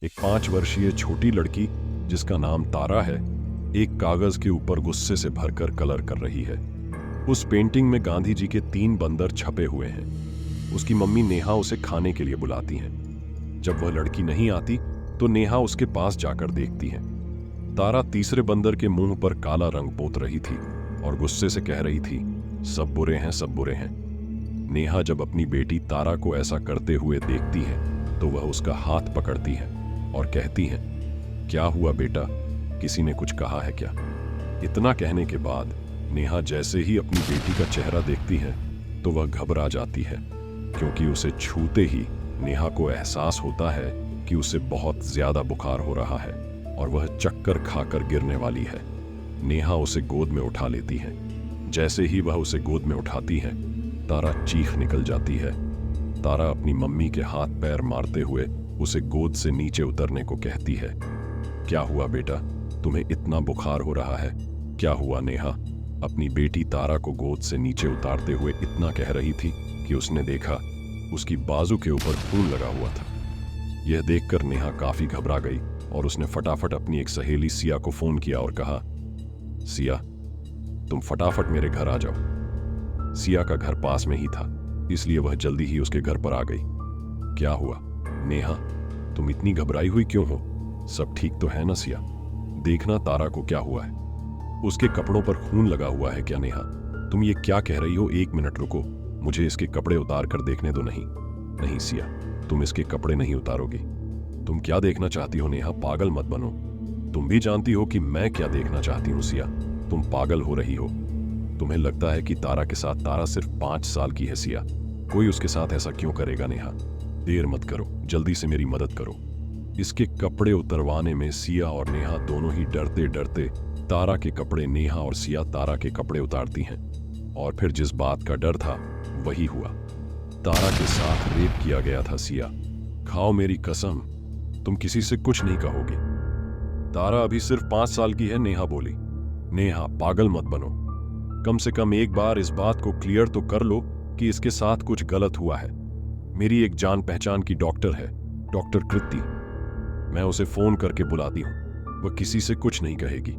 एक 5 वर्षीय छोटी लड़की जिसका नाम तारा है, एक कागज के ऊपर गुस्से से भरकर कलर कर रही है। उस पेंटिंग में गांधी जी के 3 बंदर छपे हुए हैं। उसकी मम्मी नेहा उसे खाने के लिए बुलाती हैं। जब वह लड़की नहीं आती तो नेहा उसके पास जाकर देखती है। तारा तीसरे बंदर के मुंह पर काला रंग पोत रही थी और गुस्से से कह रही थी, सब बुरे हैं, सब बुरे हैं। नेहा जब अपनी बेटी तारा को ऐसा करते हुए देखती है तो वह उसका हाथ पकड़ती है और कहती है, क्या हुआ बेटा, किसी ने कुछ कहा है क्या? इतना कहने के बाद नेहा जैसे ही अपनी बेटी का चेहरा देखती है तो वह घबरा जाती है, क्योंकि उसे छूते ही नेहा को एहसास होता है कि उसे बहुत ज्यादा बुखार हो रहा है और वह चक्कर खाकर गिरने वाली है। नेहा उसे गोद में उठा लेती है। जैसे ही वह उसे गोद में उठाती है, तारा चीख निकल जाती है। तारा अपनी मम्मी के हाथ पैर मारते हुए उसे गोद से नीचे उतरने को कहती है। क्या हुआ बेटा, तुम्हें इतना बुखार हो रहा है? क्या हुआ? नेहा अपनी बेटी तारा को गोद से नीचे उतारते हुए इतना कह रही थी कि उसने देखा उसकी बाजू के ऊपर खून लगा हुआ था। यह देखकर नेहा काफी घबरा गई और उसने फटाफट अपनी एक सहेली सिया को फोन किया और कहा, सिया, तुम फटाफट मेरे घर आ जाओ। सिया का घर पास में ही था, इसलिए वह जल्दी ही उसके घर पर आ गई। क्या हुआ नेहा, तुम इतनी घबराई हुई क्यों हो? सब ठीक तो है ना सिया? देखना तारा को क्या हुआ है, उसके कपड़ों पर खून लगा हुआ है क्या? नेहा, तुम ये क्या कह रही हो? 1 मिनट रुको, मुझे इसके कपड़े उतार कर देखने दो। नहीं नहीं सिया, तुम इसके कपड़े नहीं उतारोगी। तुम क्या देखना चाहती हो? नेहा, पागल मत बनो। तुम भी जानती हो कि मैं क्या देखना चाहती हूँ। सिया, तुम पागल हो रही हो। तुम्हें लगता है कि तारा के साथ, तारा सिर्फ 5 साल की है सिया, कोई उसके साथ ऐसा क्यों करेगा? नेहा, देर मत करो, जल्दी से मेरी मदद करो। इसके कपड़े उतरवाने में सिया और नेहा दोनों ही डरते डरते तारा के कपड़े, नेहा और सिया तारा के कपड़े उतारती हैं। और फिर जिस बात का डर था वही हुआ। तारा के साथ रेप किया गया था। सिया, खाओ मेरी कसम, तुम किसी से कुछ नहीं कहोगी। तारा अभी सिर्फ 5 साल की है, नेहा बोली। नेहा, पागल मत बनो, कम से कम एक बार इस बात को क्लियर तो कर लो कि इसके साथ कुछ गलत हुआ है। मेरी एक जान पहचान की डॉक्टर है, डॉक्टर कृति, मैं उसे फोन करके बुलाती हूं, वह किसी से कुछ नहीं कहेगी।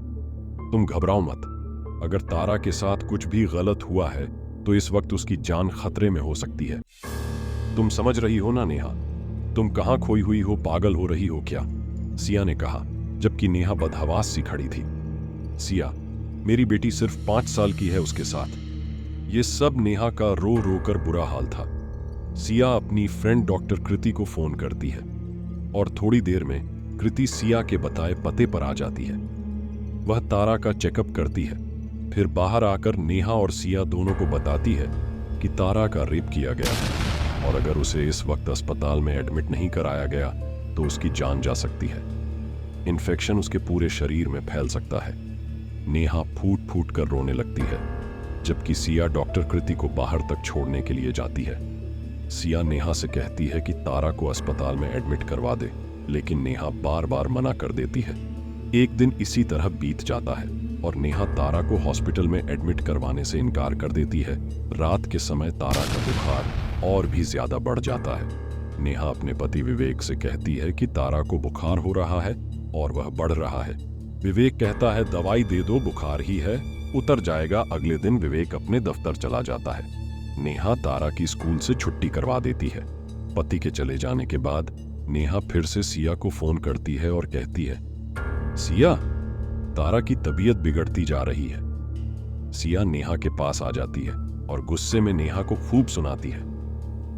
तुम घबराओ मत, अगर तारा के साथ कुछ भी गलत हुआ है तो इस वक्त उसकी जान खतरे में हो सकती है। तुम समझ रही हो ना नेहा? तुम कहां खोई हुई हो, पागल हो रही हो क्या? सिया ने कहा, जबकि नेहा बदहवास सी खड़ी थी। सिया, मेरी बेटी सिर्फ 5 साल की है, उसके साथ ये सब। नेहा का रो रो कर बुरा हाल था। सिया अपनी फ्रेंड डॉक्टर कृति को फोन करती है और थोड़ी देर में कृति सिया के बताए पते पर आ जाती है। वह तारा का चेकअप करती है, फिर बाहर आकर नेहा और सिया दोनों को बताती है कि तारा का रेप किया गया है और अगर उसे इस वक्त अस्पताल में एडमिट नहीं कराया गया तो उसकी जान जा सकती है। इन्फेक्शन उसके पूरे शरीर में फैल सकता है। नेहा फूट फूट कर रोने लगती है, जबकि सिया डॉक्टर कृति को बाहर तक छोड़ने के लिए जाती है। सिया नेहा से कहती है कि तारा को अस्पताल में एडमिट करवा दे, लेकिन नेहा बार बार मना कर देती है। एक दिन इसी तरह बीत जाता है और नेहा तारा को हॉस्पिटल में एडमिट करवाने से इनकार कर देती है। रात के समय तारा का बुखार और भी ज्यादा बढ़ जाता है। नेहा अपने पति विवेक से कहती है कि तारा को बुखार हो रहा है और वह बढ़ रहा है। विवेक कहता है, दवाई दे दो, बुखार ही है, उतर जाएगा। अगले दिन विवेक अपने दफ्तर चला जाता है। नेहा तारा की स्कूल से छुट्टी करवा देती है। पति के चले जाने के बाद नेहा फिर से सिया को फोन करती है और कहती है, सिया, तारा की तबीयत बिगड़ती जा रही है। सिया नेहा के पास आ जाती है और गुस्से में नेहा को खूब सुनाती है।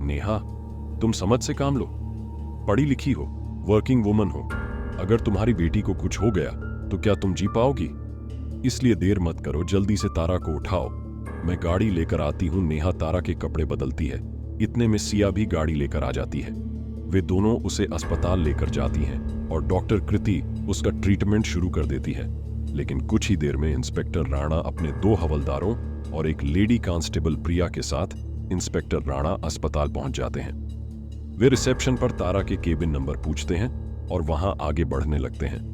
नेहा, तुम समझ से काम लो, पढ़ी लिखी हो, वर्किंग वुमन हो, अगर तुम्हारी बेटी को कुछ हो गया तो क्या तुम जी पाओगी? इसलिए देर मत करो, जल्दी से तारा को उठाओ, मैं गाड़ी लेकर आती हूं। नेहा तारा के कपड़े बदलती है, इतने में सिया भी गाड़ी लेकर आ जाती है। वे दोनों उसे अस्पताल लेकर जाती हैं और डॉक्टर कृति उसका ट्रीटमेंट शुरू कर देती है। लेकिन कुछ ही देर में इंस्पेक्टर राणा अपने 2 हवलदारों और एक लेडी कांस्टेबल प्रिया के साथ इंस्पेक्टर राणा अस्पताल पहुंच जाते हैं। वे रिसेप्शन पर तारा के केबिन नंबर पूछते हैं और वहां आगे बढ़ने लगते हैं।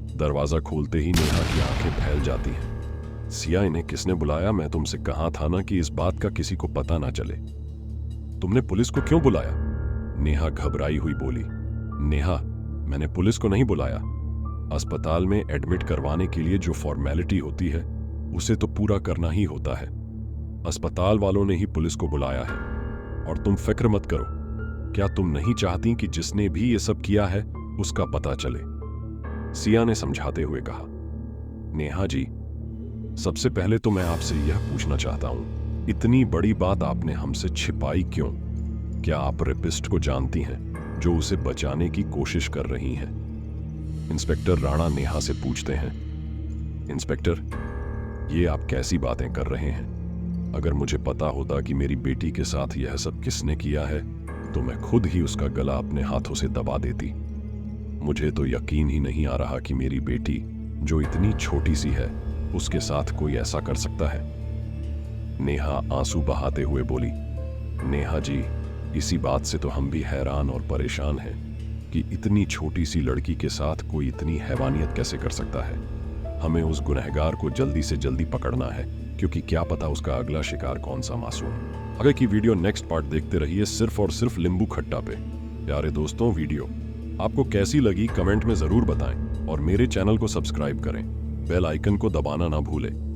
दरवाजा खोलते ही नेहा की आंखें फैल जाती हैं। सिया, इन्हें किसने बुलाया? मैं तुमसे कहा था ना कि इस बात का किसी को पता ना चले। तुमने पुलिस को क्यों बुलाया? नेहा घबराई हुई बोली। नेहा, मैंने पुलिस को नहीं बुलाया। अस्पताल में एडमिट करवाने के लिए जो फॉर्मेलिटी होती है उसे तो पूरा करना ही होता है। अस्पताल वालों ने ही पुलिस को बुलाया है। और तुम फिक्र मत करो, क्या तुम नहीं चाहती कि जिसने भी ये सब किया है उसका पता चले? सिया ने समझाते हुए कहा। नेहा जी, सबसे पहले तो मैं आपसे यह पूछना चाहता हूं, इतनी बड़ी बात आपने हमसे छिपाई क्यों? क्या आप रेपिस्ट को जानती हैं जो उसे बचाने की कोशिश कर रही हैं? इंस्पेक्टर राणा नेहा से पूछते हैं। इंस्पेक्टर, ये आप कैसी बातें कर रहे हैं? अगर मुझे पता होता कि मेरी बेटी के साथ यह सब किसने किया है तो मैं खुद ही उसका गला अपने हाथों से दबा देती। मुझे तो यकीन ही नहीं आ रहा कि मेरी बेटी, जो इतनी छोटी सी है, उसके साथ कोई ऐसा कर सकता है। नेहा आंसू बहाते हुए बोली। नेहा जी, इसी बात से तो हम भी हैरान और परेशान हैं कि इतनी छोटी सी लड़की के साथ कोई इतनी हैवानियत कैसे कर सकता है। हमें उस गुनहगार को जल्दी से जल्दी पकड़ना है, क्योंकि क्या पता उसका अगला शिकार कौन सा मासूम। आगे की वीडियो नेक्स्ट पार्ट देखते रहिए सिर्फ और सिर्फ लिंबू खट्टा पे। प्यारे दोस्तों, वीडियो आपको कैसी लगी कमेंट में जरूर बताएं और मेरे चैनल को सब्सक्राइब करें। बेल आइकन को दबाना ना भूलें